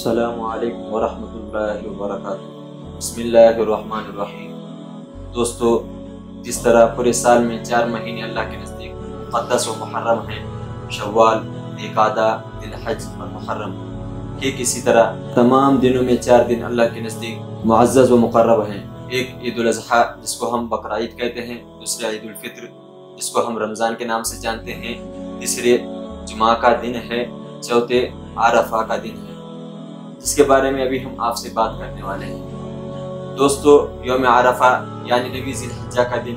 السلام علیکم ورحمۃ اللہ وبرکاتہ۔ بسم اللہ الرحمن الرحیم۔ دوستو، جس طرح پورے سال میں 4 مہینے اللہ کے نزدیک مقدس و محرم ہیں، شوال، ذوالقعدہ، ذی الحج اور محرم، ٹھیک اسی طرح تمام دنوں میں 4 دن اللہ کے نزدیک معزز و مقرب ہیں۔ ایک عید الاضحیٰ جس کو ہم بقر عید کہتے ہیں، دوسرا عید الفطر جس کو ہم رمضان کے نام سے جانتے ہیں، تیسرے جمعہ کا دن ہے، چوتھے عرفہ کا دن ہے، جس کے بارے میں ابھی ہم آپ سے بات کرنے والے ہیں۔ دوستو، یوم عرفہ یعنی نبی ذی الحجہ کا دن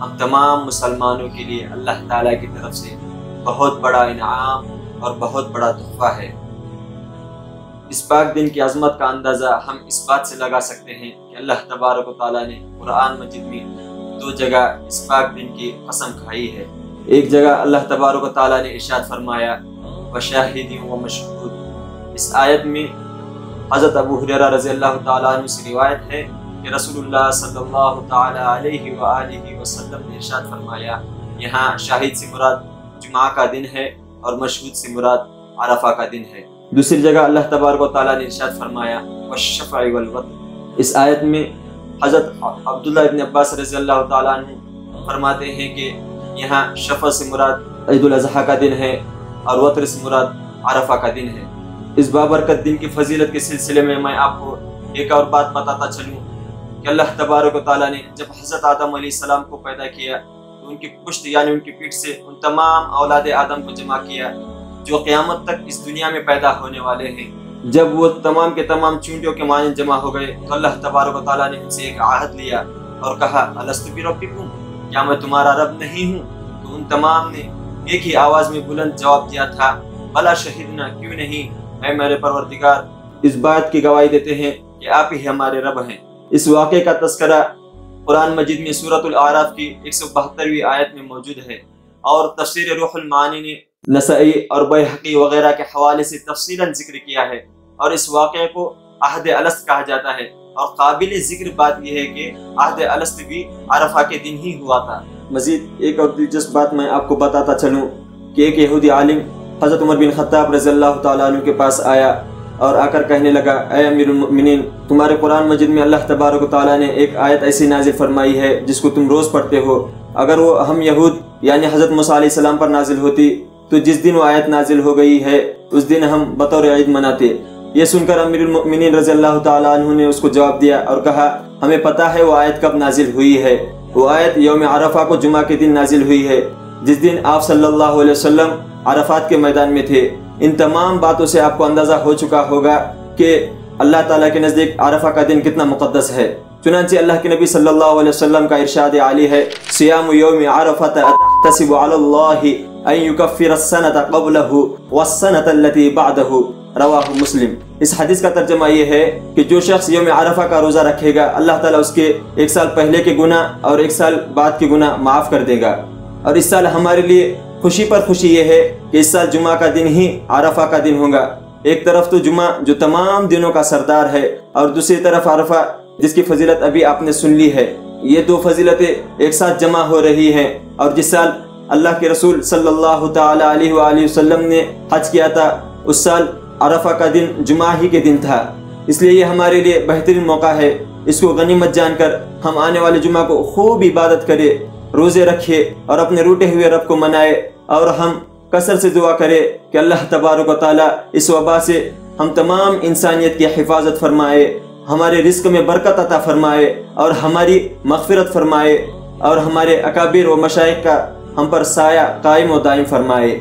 ہم تمام مسلمانوں کے لیے اللہ تعالیٰ کی طرف سے بہت بڑا انعام اور بہت بڑا تحفہ ہے۔ اس پاک دن کی عظمت کا اندازہ ہم اس بات سے لگا سکتے ہیں کہ اللہ تبارک و تعالیٰ نے قرآن مجید میں 2 جگہ اس پاک دن کی قسم کھائی ہے۔ ایک جگہ اللہ تبارک و تعالیٰ نے ارشاد فرمایا وَشَاهِدٍ وَمَشْهُودٍ۔ اس آیت میں حضرت ابو ہریرہ رضی اللہ تعالیٰ عنہ سے روایت ہے کہ رسول اللہ صلی اللہ تعالیٰ علیہ وآلہ وسلم نے ارشاد فرمایا، یہاں شاہد سے مراد جمعہ کا دن ہے اور مشہود سے مراد عرفہ کا دن ہے۔ دوسری جگہ اللہ تبارک و تعالیٰ نے ارشاد فرمایا والشفع والوتر۔ اس آیت میں حضرت عبداللہ ابن عباس رضی اللہ تعالیٰ عنہ فرماتے ہیں کہ یہاں شفع سے مراد عید الاضحیٰ کا دن ہے اور وتر سے مراد عرفہ کا دن ہے۔ اس بابرکت دن کی فضیلت کے سلسلے میں میں آپ کو ایک اور بات بتاتا چلوں کہ اللہ تبارک و تعالیٰ نے جب حضرت آدم علیہ السلام کو پیدا کیا تو ان کی پشت یعنی ان کی پیٹھ سے ان تمام اولاد آدم کو جمع کیا جو قیامت تک اس دنیا میں پیدا ہونے والے ہیں۔ جب وہ تمام کے تمام چونٹیوں کے مانند جمع ہو گئے تو اللہ تبارک و تعالیٰ نے ان سے ایک عہد لیا اور کہا الست بربکم، کیا میں تمہارا رب نہیں ہوں؟ تو ان تمام نے ایک ہی آواز میں بلند جواب دیا تھا بلا شہدنا، کیوں نہیں، اے میرے پروردگار، اس بات کی گواہی دیتے ہیں کہ آپ ہی ہمارے رب ہیں۔ اس واقعے کا تذکرہ قرآن مجید میں سورۃ الاعراف کی 172ویں آیت میں موجود ہے، اور تفسیر روح المعانی نے نسائی اور بیہقی وغیرہ کے حوالے سے تفصیلاً ذکر کیا ہے، اور اس واقعے کو عہد الست کہا جاتا ہے، اور قابل ذکر بات یہ ہے کہ عہد الست بھی عرفہ کے دن ہی ہوا تھا۔ مزید ایک اور دلچسپ بات میں آپ کو بتاتا چلوں کہ ایک یہودی عالم حضرت عمر بن خطاب رضی اللہ تعالیٰ عنہ کے پاس آیا اور آ کر کہنے لگا اے امیر المؤمنین، تمہارے قرآن مجید میں اللہ تبارک و تعالیٰ نے ایک آیت ایسی نازل فرمائی ہے جس کو تم روز پڑھتے ہو، اگر وہ ہم یہود یعنی حضرت موسیٰ علیہ السلام پر نازل ہوتی تو جس دن وہ آیت نازل ہو گئی ہے اس دن ہم بطور عید مناتے۔ یہ سن کر امیر المؤمنین رضی اللہ تعالیٰ عنہ نے اس کو جواب دیا اور کہا ہمیں پتہ ہے وہ آیت کب نازل ہوئی ہے، وہ آیت یوم عرفہ کو جمعہ کے دن نازل ہوئی ہے، جس دن آپ صلی اللہ علیہ وسلم عرفات کے میدان میں تھے۔ ان تمام باتوں سے آپ کو اندازہ ہو چکا ہوگا کہ اللہ تعالیٰ کے نزدیک عرفہ کا دن کتنا مقدس ہے۔ چنانچہ اللہ کے نبی صلی اللہ علیہ وسلم کا ارشاد عالی ہے صیام یوم عرفۃ احتسب علی اللہ ان یکفر السنۃ قبلہ والسنۃ التی بعدہ، رواہ مسلم۔ اس حدیث کا ترجمہ یہ ہے کہ جو شخص یوم عرفہ کا روزہ رکھے گا اللہ تعالیٰ اس کے 1 سال پہلے کے گناہ اور 1 سال بعد کے گناہ معاف کر دے گا۔ اور اس سال ہمارے لیے خوشی پر خوشی یہ ہے کہ اس سال جمعہ کا دن ہی عرفہ کا دن ہوگا۔ ایک طرف تو جمعہ جو تمام دنوں کا سردار ہے، اور دوسری طرف عرفہ جس کی فضیلت ابھی آپ نے سن لی ہے۔ یہ 2 فضیلتیں ایک ساتھ جمع ہو رہی ہیں، اور جس سال اللہ کے رسول صلی اللہ تعالی علیہ وآلہ وسلم نے حج کیا تھا اس سال عرفہ کا دن جمعہ ہی کے دن تھا، اس لیے یہ ہمارے لیے بہترین موقع ہے۔ اس کو غنیمت جان کر ہم آنے والے جمعہ کو خوب عبادت کرے، روزے رکھے اور اپنے روٹے ہوئے رب کو منائے، اور ہم کثرت سے دعا کرے کہ اللہ تبارک و تعالیٰ اس وبا سے ہم تمام انسانیت کی حفاظت فرمائے، ہمارے رزق میں برکت عطا فرمائے، اور ہماری مغفرت فرمائے، اور ہمارے اکابر و مشائخ کا ہم پر سایہ قائم و دائم فرمائے۔